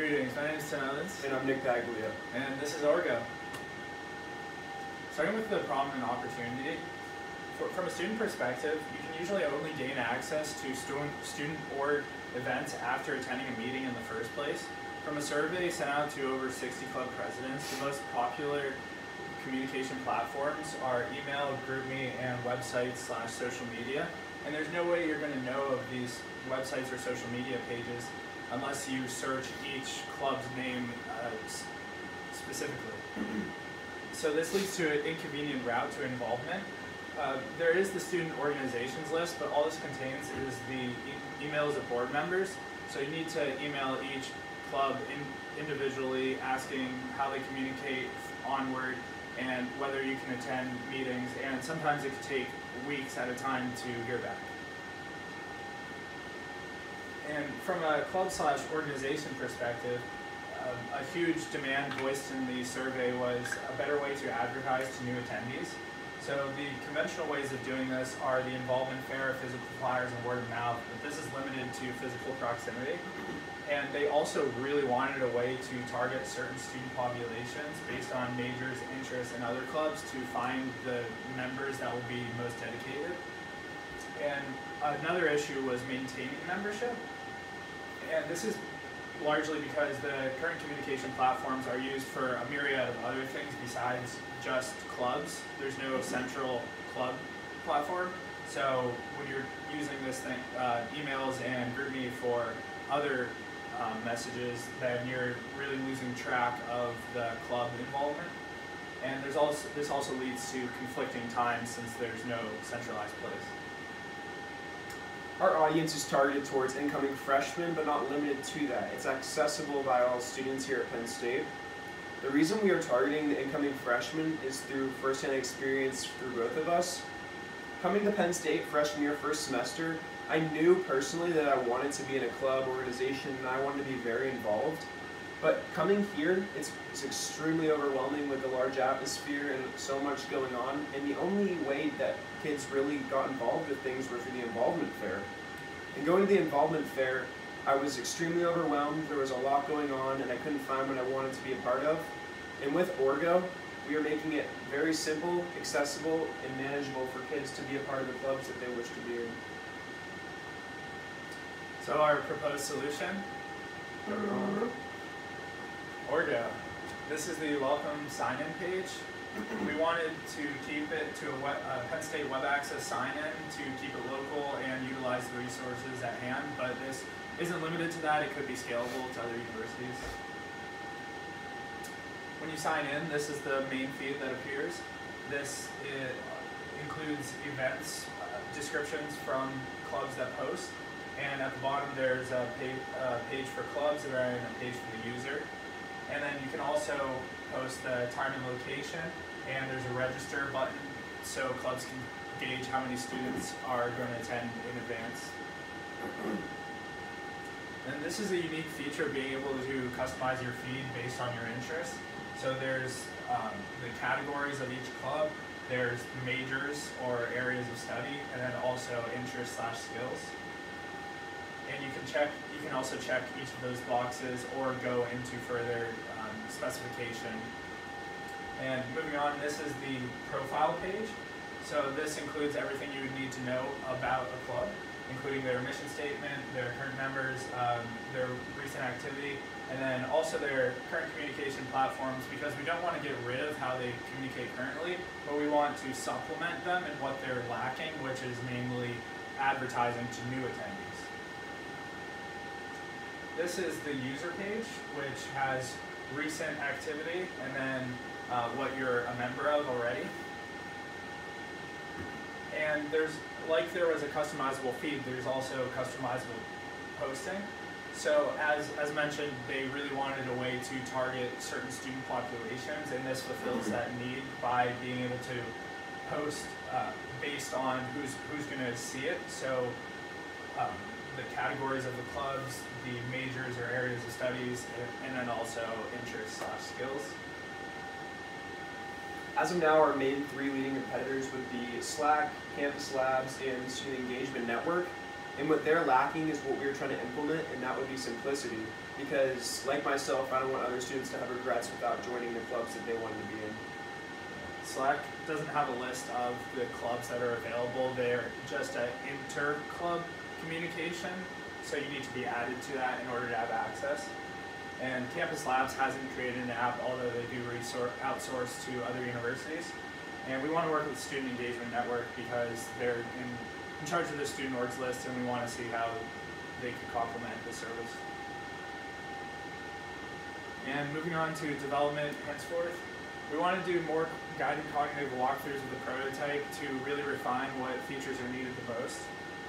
Greetings, my name is Tim Evans. And I'm Nick Paglia. And this is Orgo. Starting with the problem and opportunity, from a student perspective, you can usually only gain access to student org events after attending a meeting in the first place. From a survey sent out to over 60 club presidents, the most popular communication platforms are email, GroupMe, and websites/social media. And there's no way you're going to know of these websites or social media pages unless you search each club's name specifically. So this leads to an inconvenient route to involvement. There is the student organizations list, but all this contains is the emails of board members. So you need to email each club individually, asking how they communicate onward and whether you can attend meetings, and sometimes it could take weeks at a time to hear back. And from a club/organization perspective, a huge demand voiced in the survey was a better way to advertise to new attendees. So the conventional ways of doing this are the involvement fair, physical flyers, and word of mouth, but this is limited to physical proximity. And they also really wanted a way to target certain student populations based on majors, interests, and other clubs to find the members that will be most dedicated. And another issue was maintaining membership. And this is largely because the current communication platforms are used for a myriad of other things besides just clubs. There's no central club platform. So when you're using this thing, emails and GroupMe for other messages, then you're really losing track of the club involvement. And this also leads to conflicting times since there's no centralized place. Our audience is targeted towards incoming freshmen, but not limited to that. It's accessible by all students here at Penn State. The reason we are targeting the incoming freshmen is through firsthand experience through both of us. Coming to Penn State freshman year, first semester, I knew personally that I wanted to be in a club organization and I wanted to be very involved. But coming here, it's extremely overwhelming with the large atmosphere and so much going on. And the only way that kids really got involved with things were through the involvement fair. And going to the involvement fair, I was extremely overwhelmed. There was a lot going on and I couldn't find what I wanted to be a part of. And with Orgo, we are making it very simple, accessible, and manageable for kids to be a part of the clubs that they wish to be in. So our proposed solution? Orgo. This is the welcome sign-in page. We wanted to keep it to a Penn State web access sign-in to keep it local and utilize the resources at hand, but this isn't limited to that. It could be scalable to other universities. When you sign in, this is the main feed that appears. This includes events, descriptions from clubs that post, and at the bottom there's a page for clubs and then a page for the user. And then you can also post the time and location, and there's a register button so clubs can gauge how many students are going to attend in advance. And this is a unique feature, being able to customize your feed based on your interests. So there's the categories of each club, there's majors or areas of study, and then also interest/skills. And you can also check each of those boxes or go into further specification. And moving on, this is the profile page. So this includes everything you would need to know about a club, including their mission statement, their current members, their recent activity, and then also their current communication platforms, because we don't want to get rid of how they communicate currently, but we want to supplement them in what they're lacking, which is namely advertising to new attendees. This is the user page, which has recent activity and then what you're a member of already. And like there was a customizable feed, there's also customizable posting. So as mentioned, they really wanted a way to target certain student populations, and this fulfills that need by being able to post based on who's going to see it. So the categories of the clubs, the majors or areas of studies, and then also interests/skills. As of now, our main three leading competitors would be Slack, Campus Labs, and Student Engagement Network. And what they're lacking is what we're trying to implement, and that would be simplicity. Because, like myself, I don't want other students to have regrets without joining the clubs that they wanted to be in. Slack doesn't have a list of the clubs that are available. They're just an inter-club communication, so you need to be added to that in order to have access. And Campus Labs hasn't created an app, although they do outsource to other universities. And we want to work with Student Engagement Network because they're in charge of the student orgs list, and we want to see how they can complement the service. And moving on to development henceforth, we want to do more guided cognitive walkthroughs of the prototype to really refine what features are needed the most.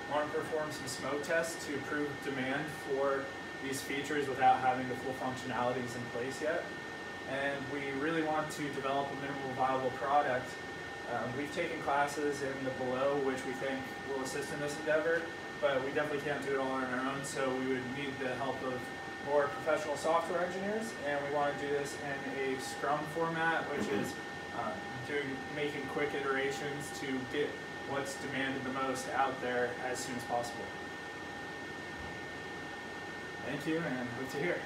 We want to perform some smoke tests to prove demand for these features without having the full functionalities in place yet. And we really want to develop a minimal viable product. We've taken classes in the below, which we think will assist in this endeavor, but we definitely can't do it all on our own, so we would need the help of more professional software engineers, and we want to do this in a Scrum format, which is making quick iterations to get what's demanded the most out there as soon as possible. Thank you, and hope to hear.